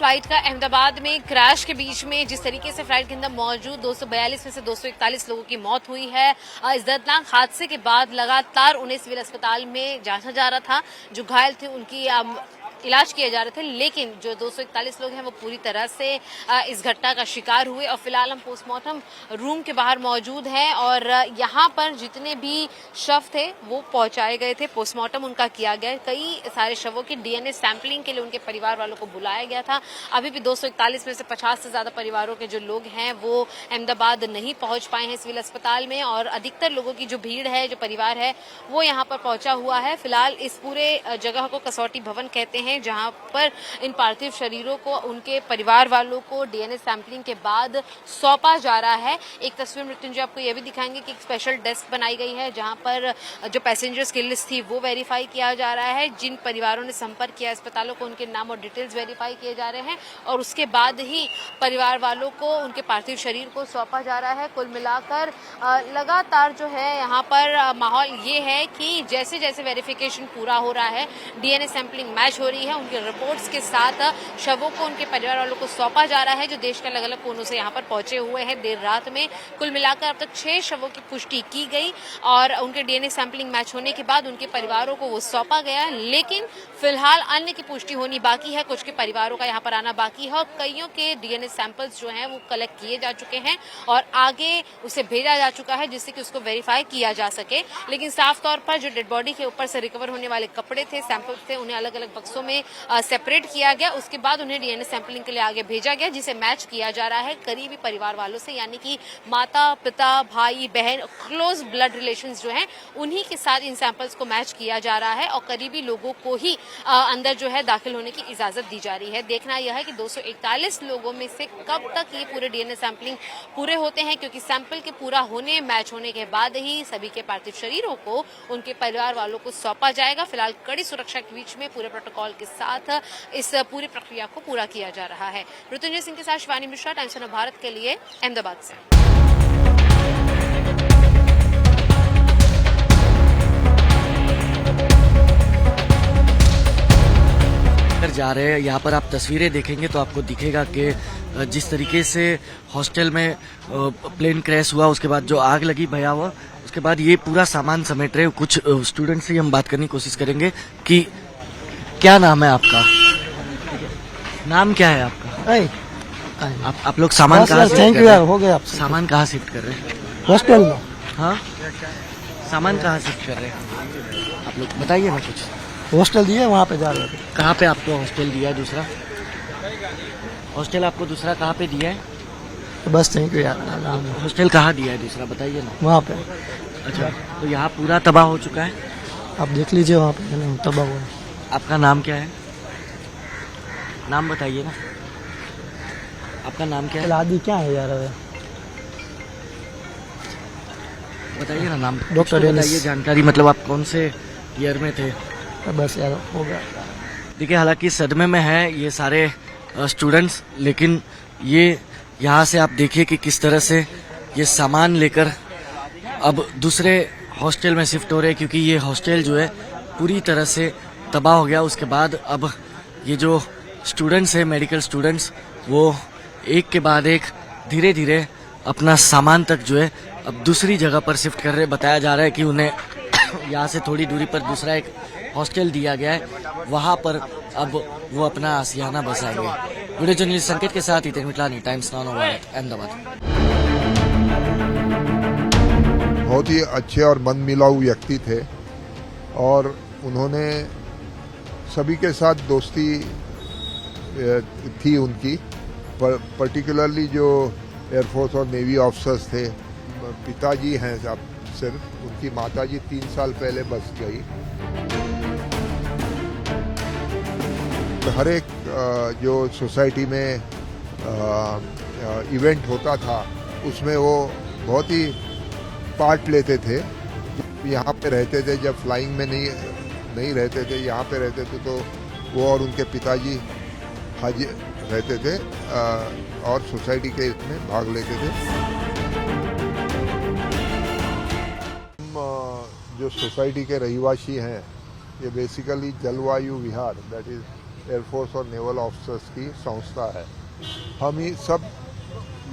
Flight का अहमदाबाद में crash के बीच में जिस तरीके से फ्लाइट के अंदर मौजूद 242 में से 241 लोगों की मौत हुई है। इस दर्दनाक हादसे के बाद लगातार उन्हें सिविल अस्पताल में जांचा जा रहा था। जो घायल थे उनकी इलाज किए जा रहे थे, लेकिन जो 241 लोग हैं वो पूरी तरह से इस घटना का शिकार हुए और फिलहाल हम पोस्टमार्टम रूम के बाहर मौजूद हैं और यहाँ पर जितने भी शव थे वो पहुंचाए गए थे, पोस्टमार्टम उनका किया गया। कई सारे शवों की डीएनए सैंपलिंग के लिए उनके परिवार वालों को बुलाया गया था। अभी भी 241 में से 50 से ज्यादा परिवारों के जो लोग हैं वो अहमदाबाद नहीं पहुंच पाए हैं सिविल अस्पताल में और अधिकतर लोगों की जो भीड़ है, जो परिवार है, वो यहाँ पर पहुंचा हुआ है। फिलहाल इस पूरे जगह को कसौटी भवन कहते हैं, जहां पर इन पार्थिव शरीरों को उनके परिवार वालों को डीएनए सैंपलिंग के बाद सौंपा जा रहा है। एक तस्वीर मृत्युंजय आपको यह भी दिखाएंगे कि एक स्पेशल डेस्क बनाई गई है जहां पर जो पैसेंजर्स की लिस्ट थी वो वेरीफाई किया जा रहा है। जिन परिवारों ने संपर्क किया अस्पतालों को उनके नाम और डिटेल्स वेरीफाई किए जा रहे हैं और उसके बाद ही परिवार वालों को उनके पार्थिव शरीर को सौंपा जा रहा है। कुल मिलाकर लगातार जो है यहाँ पर माहौल ये है कि जैसे जैसे वेरिफिकेशन पूरा हो रहा है, डीएनए सैंपलिंग मैच हो रही है, उनके रिपोर्ट्स के साथ शवों को उनके परिवार वालों को सौंपा जा रहा है, जो देश के अलग अलग कोनों से यहाँ पर पहुंचे हुए हैं देर रात में। कुल मिलाकर अब तक 6 शवों की पुष्टि की गई और उनके डीएनए सैंपलिंग मैच होने के बाद उनके परिवारों को वो सौंपा गया है। लेकिन फिलहाल अन्य की पुष्टि होनी बाकी है, कुछ के परिवारों का यहाँ पर आना बाकी है और कईयों के डीएनए सैंपल्स जो हैं वो कलेक्ट किए जा चुके हैं और आगे उसे भेजा जा चुका है जिससे कि उसको वेरीफाई किया जा सके। लेकिन साफ तौर पर जो डेड बॉडी के ऊपर से रिकवर होने वाले कपड़े थे, सैंपल्स थे, उन्हें अलग अलग बक्सों में सेपरेट किया गया। उसके बाद उन्हें डीएनए सैंपलिंग के लिए आगे भेजा गया, जिसे मैच किया जा रहा है करीबी परिवार वालों से, यानी कि माता पिता भाई बहन, क्लोज ब्लड रिलेशंस जो हैं उन्हीं के साथ इन सैंपल्स को मैच किया जा रहा है और करीबी लोगों को ही अंदर जो है दाखिल होने की इजाजत दी जा रही है। देखना यह है कि 241 लोगों में से कब तक ये पूरे डीएनए सैंपलिंग पूरे होते हैं, क्योंकि सैंपल के पूरा होने मैच होने के बाद ही सभी के पार्थिव शरीरों को उनके परिवार वालों को सौंपा जाएगा। फिलहाल कड़ी सुरक्षा के बीच में पूरे प्रोटोकॉल के साथ इस पूरी प्रक्रिया को पूरा किया जा रहा है। मृत्युंजय सिंह के साथ शिवानी मिश्रा, टाइम्स ऑफ भारत के लिए अहमदाबाद से। जा रहे हैं यहाँ पर आप तस्वीरें देखेंगे तो आपको दिखेगा कि जिस तरीके से हॉस्टल में प्लेन क्रैश हुआ, उसके बाद जो आग लगी भयावह, उसके बाद ये पूरा सामान समेट रहे। कुछ स्टूडेंट से हम बात करने की कोशिश करेंगे कि क्या नाम है आपका, नाम क्या है आपका? आप लोग सामान कहाँ से हो गया, सामान कहाँ शिफ्ट कर रहे हैं? हॉस्टल में। हाँ, सामान कहाँ शिफ्ट कर रहे हैं आप लोग, बताइए ना कुछ। हॉस्टल दिए, वहाँ पे जा रहे थे। कहाँ पे आपको हॉस्टल दिया है दूसरा? हॉस्टल आपको दूसरा कहाँ पे दिया है? तो बस थैंक यू यार। हॉस्टल कहाँ दिया है दूसरा, बताइए ना। वहाँ पे। अच्छा, तो यहाँ पूरा तबाह हो चुका है? आप देख लीजिए वहाँ पे तबाह हुआ। आपका नाम क्या है? नाम बताइए ना, आपका नाम क्या है? आदि क्या है यार, बताइए ना नाम। Doctor Dennis. बताइए जानकारी, मतलब आप कौन से ईयर में थे? बस यार हो गया। देखिए, हालांकि सदमे में है ये सारे स्टूडेंट्स, लेकिन ये यहाँ से आप देखिए कि किस तरह से ये सामान लेकर अब दूसरे हॉस्टल में शिफ्ट हो रहे हैं, क्योंकि ये हॉस्टल जो है पूरी तरह से तबाह हो गया। उसके बाद अब ये जो स्टूडेंट्स हैं, मेडिकल स्टूडेंट्स, वो एक के बाद एक धीरे धीरे अपना सामान तक जो है अब दूसरी जगह पर शिफ्ट कर रहे। बताया जा रहा है कि उन्हें यहाँ से थोड़ी दूरी पर दूसरा एक हॉस्टल दिया गया है, वहाँ पर अब वो अपना आशियाना बसाएंगे। वीडियो जर्नलिस्ट संकेत के साथ हितेन मिटलानी, टाइम्स नाउ भारत, अहमदाबाद। बहुत ही अच्छे और मन मिलाऊ व्यक्ति थे और उन्होंने सभी के साथ दोस्ती थी उनकी, पर्टिकुलरली जो एयरफोर्स और नेवी ऑफिसर्स थे। पिताजी हैं अब सिर्फ, उनकी माताजी 3 साल पहले बस गई। हर एक जो सोसाइटी में इवेंट होता था उसमें वो बहुत ही पार्ट लेते थे। यहाँ पे रहते थे, जब फ्लाइंग में नहीं रहते थे, यहाँ पे रहते थे, तो वो और उनके पिताजी हाजिर रहते थे और सोसाइटी के इसमें भाग लेते थे। जो सोसाइटी के रहिवासी हैं, ये बेसिकली जलवायु विहार, दैट इज एयरफोर्स और नेवल ऑफिसर्स की संस्था है। हम ही सब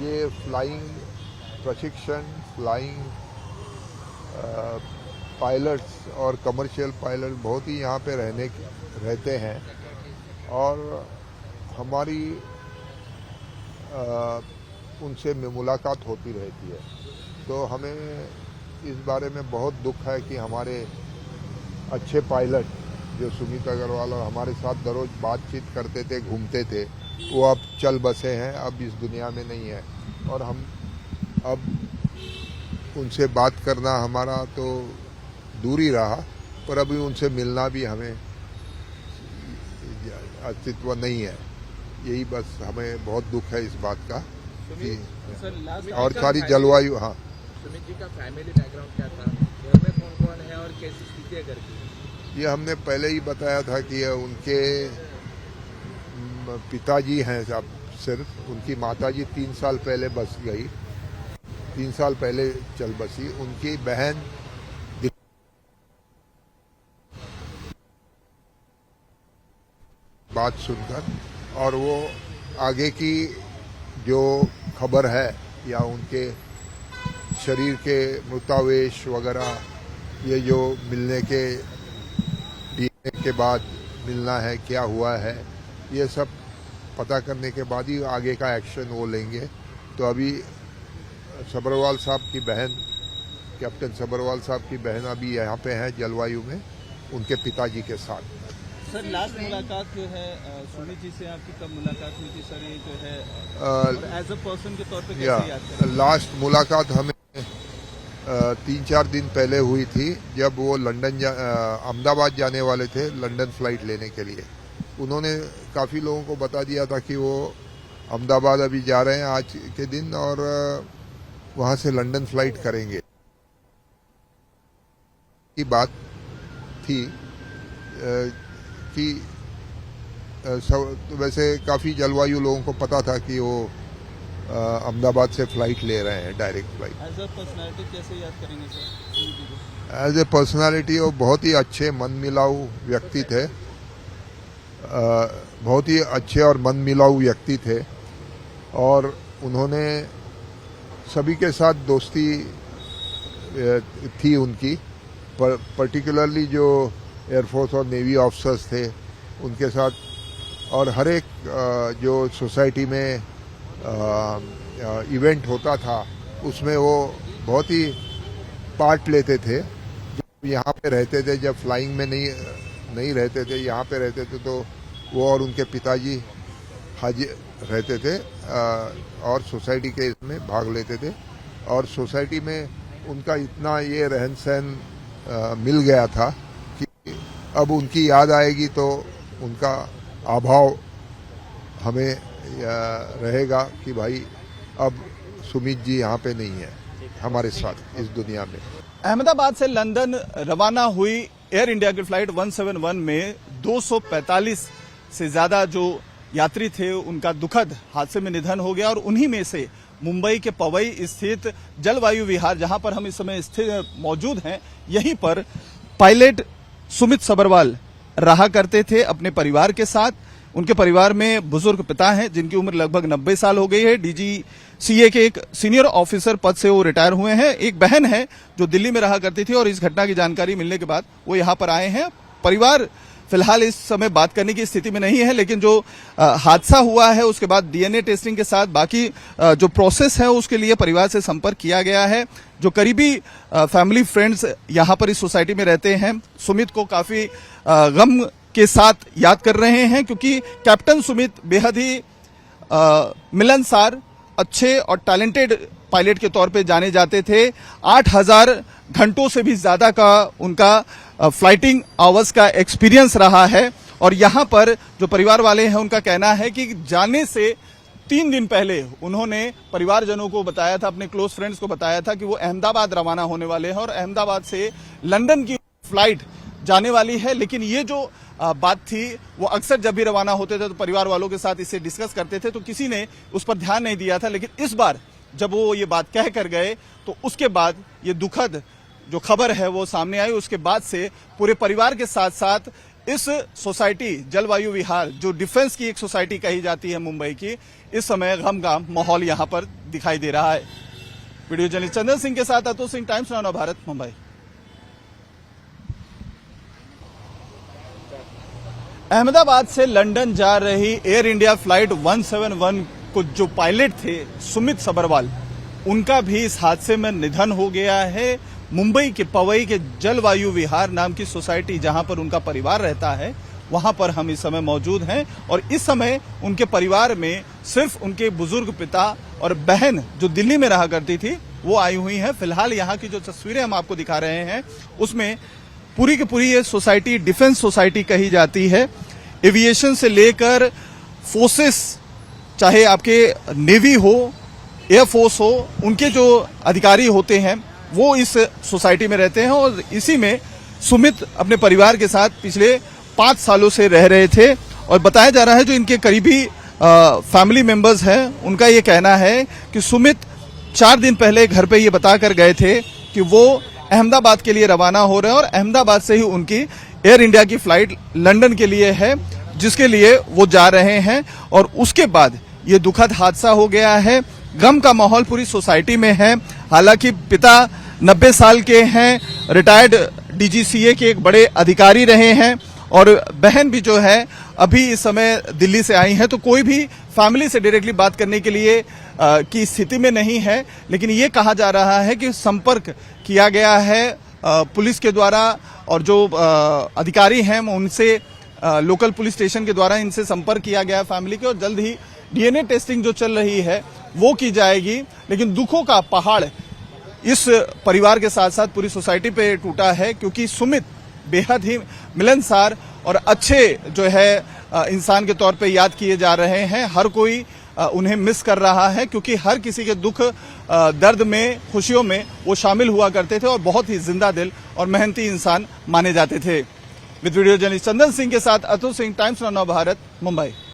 ये फ्लाइंग प्रशिक्षण, फ्लाइंग पायलट्स और कमर्शियल पायलट बहुत ही यहाँ पे रहते हैं और हमारी उनसे मुलाकात होती रहती है। तो हमें इस बारे में बहुत दुख है कि हमारे अच्छे पायलट जो सुमित अग्रवाल और हमारे साथ दररोज बातचीत करते थे, घूमते थे, वो अब चल बसे हैं, अब इस दुनिया में नहीं है। और हम अब उनसे बात करना हमारा तो दूर ही रहा, पर अभी उनसे मिलना भी हमें अस्तित्व नहीं है। यही बस हमें बहुत दुख है इस बात का कि और सारी जलवायु। हाँ, सुमित जी का फैमिली बैकग्राउंड क्या था, घर में कौन कौन है और कैसी स्थिति है घर की? ये हमने पहले ही बताया था कि ये उनके पिताजी हैं साहब, सिर्फ उनकी माताजी 3 साल पहले बस गई, 3 साल पहले चल बसी। उनकी बहन बात सुनकर और वो आगे की जो खबर है या उनके शरीर के मृतावेश वगैरह, ये जो मिलने के डीएनए के बाद मिलना है, क्या हुआ है, ये सब पता करने के बाद ही आगे का एक्शन वो लेंगे। तो अभी सब्रवाल साहब की बहन, कैप्टन सब्रवाल साहब की बहन अभी यहाँ पे है जलवायु में उनके पिताजी के साथ। सर लास्ट मुलाकात जो है सुमित जी से आपकी कब मुलाकात हुई थी सर? ये जो है एज अ पर्सन के तौर पे कैसे याद करें? लास्ट मुलाकात हमें 3-4 दिन पहले हुई थी, जब वो अहमदाबाद जाने वाले थे लंदन फ्लाइट लेने के लिए। उन्होंने काफ़ी लोगों को बता दिया था कि वो अहमदाबाद अभी जा रहे हैं आज के दिन और वहाँ से लंदन फ्लाइट करेंगे की बात थी कि वैसे काफ़ी जलवायु लोगों को पता था कि वो अहमदाबाद से फ्लाइट ले रहे हैं, direct flight. As a personality कैसे याद करेंगे सर? एज ए पर्सनालिटी वो बहुत ही अच्छे मनमिलाऊ व्यक्ति थे, बहुत ही अच्छे और मनमिलाऊ व्यक्ति थे और उन्होंने सभी के साथ दोस्ती थी उनकी, पर्टिकुलरली जो एयरफोर्स और नेवी ऑफिसर्स थे उनके साथ, और हर एक जो सोसाइटी में इवेंट होता था उसमें वो बहुत ही पार्ट लेते थे। जब यहाँ पे रहते थे, जब फ्लाइंग में नहीं रहते थे, यहाँ पे रहते थे, तो वो और उनके पिताजी हाजिर रहते थे और सोसाइटी के इसमें भाग लेते थे। और सोसाइटी में उनका इतना ये रहन सहन मिल गया था कि अब उनकी याद आएगी तो उनका अभाव हमें रहेगा कि भाई अब सुमित जी यहाँ पे नहीं है हमारे साथ इस दुनिया में। अहमदाबाद से लंदन रवाना हुई एयर इंडिया की फ्लाइट 171 में 245 से ज्यादा जो यात्री थे उनका दुखद हादसे में निधन हो गया और उन्हीं में से मुंबई के पवई स्थित जलवायु विहार, जहां पर हम इस समय स्थित मौजूद हैं, यहीं पर पायलट सुमित सब्रवाल रहा करते थे अपने परिवार के साथ। उनके परिवार में बुजुर्ग पिता हैं जिनकी उम्र लगभग 90 साल हो गई है, डीजीसीए के एक सीनियर ऑफिसर पद से वो रिटायर हुए हैं। एक बहन है जो दिल्ली में रहा करती थी और इस घटना की जानकारी मिलने के बाद वो यहाँ पर आए हैं। परिवार फिलहाल इस समय बात करने की स्थिति में नहीं है, लेकिन जो हादसा हुआ है उसके बाद डीएनए टेस्टिंग के साथ बाकी जो प्रोसेस है उसके लिए परिवार से संपर्क किया गया है। जो करीबी फैमिली फ्रेंड्स यहाँ पर इस सोसाइटी में रहते हैं, सुमित को काफी गम के साथ याद कर रहे हैं, क्योंकि कैप्टन सुमित बेहद ही मिलनसार, अच्छे और टैलेंटेड पायलट के तौर पे जाने जाते थे। 8000 घंटों से भी ज्यादा का उनका फ्लाइटिंग आवर्स का एक्सपीरियंस रहा है। और यहाँ पर जो परिवार वाले हैं उनका कहना है कि जाने से 3 दिन पहले उन्होंने परिवारजनों को बताया था, अपने क्लोज फ्रेंड्स को बताया था कि वो अहमदाबाद रवाना होने वाले हैं और अहमदाबाद से लंदन की फ्लाइट जाने वाली है। लेकिन ये जो बात थी वो अक्सर जब भी रवाना होते थे तो परिवार वालों के साथ इसे डिस्कस करते थे, तो किसी ने उस पर ध्यान नहीं दिया था। लेकिन इस बार जब वो ये बात कह कर गए तो उसके बाद ये दुखद जो खबर है वो सामने आई। उसके बाद से पूरे परिवार के साथ साथ इस सोसाइटी जलवायु विहार, जो डिफेंस की एक सोसाइटी कही जाती है मुंबई की, इस समय गम का माहौल यहां पर दिखाई दे रहा है। वीडियो जर्नलिस्ट चंदन सिंह के साथ अतुल सिंह, टाइम्स नाउ भारत, मुंबई। अहमदाबाद से लंदन जा रही एयर इंडिया फ्लाइट 171 को जो पायलट थे सुमित सबरवाल, उनका भी इस हादसे में निधन हो गया है। मुंबई के पवई के जलवायु विहार नाम की सोसाइटी जहां पर उनका परिवार रहता है, वहां पर हम इस समय मौजूद हैं और इस समय उनके परिवार में सिर्फ उनके बुजुर्ग पिता और बहन जो दिल्ली में रहा करती थी वो आई हुई हैं। फिलहाल यहाँ की जो तस्वीरें हम आपको दिखा रहे हैं उसमें पूरी की पूरी ये सोसाइटी डिफेंस सोसाइटी कही जाती है। एविएशन से लेकर फोर्सेस, चाहे आपके नेवी हो, एयरफोर्स हो, उनके जो अधिकारी होते हैं वो इस सोसाइटी में रहते हैं और इसी में सुमित अपने परिवार के साथ पिछले 5 सालों से रह रहे थे। और बताया जा रहा है जो इनके करीबी फैमिली मेंबर्स हैं, उनका ये कहना है कि सुमित 4 दिन पहले घर पे ये बताकर गए थे कि वो अहमदाबाद के लिए रवाना हो रहे हैं और अहमदाबाद से ही उनकी एयर इंडिया की फ्लाइट लंदन के लिए है, जिसके लिए वो जा रहे हैं। और उसके बाद ये दुखद हादसा हो गया है। गम का माहौल पूरी सोसाइटी में है। हालांकि पिता 90 साल के हैं, रिटायर्ड डीजीसीए के एक बड़े अधिकारी रहे हैं और बहन भी जो है अभी इस समय दिल्ली से आई हैं, तो कोई भी फैमिली से डायरेक्टली बात करने के लिए की स्थिति में नहीं है। लेकिन ये कहा जा रहा है कि संपर्क किया गया है पुलिस के द्वारा और जो अधिकारी हैं उनसे, लोकल पुलिस स्टेशन के द्वारा इनसे संपर्क किया गया है फैमिली के, और जल्द ही डीएनए टेस्टिंग जो चल रही है वो की जाएगी। लेकिन दुखों का पहाड़ इस परिवार के साथ साथ पूरी सोसाइटी पे टूटा है, क्योंकि सुमित बेहद ही मिलनसार और अच्छे जो है इंसान के तौर पे याद किए जा रहे हैं। हर कोई उन्हें मिस कर रहा है, क्योंकि हर किसी के दुख दर्द में, खुशियों में वो शामिल हुआ करते थे और बहुत ही जिंदा दिल और मेहनती इंसान माने जाते थे। With video journalist Chandan Singh के साथ अतुल सिंह, टाइम्स नाउ भारत, मुंबई।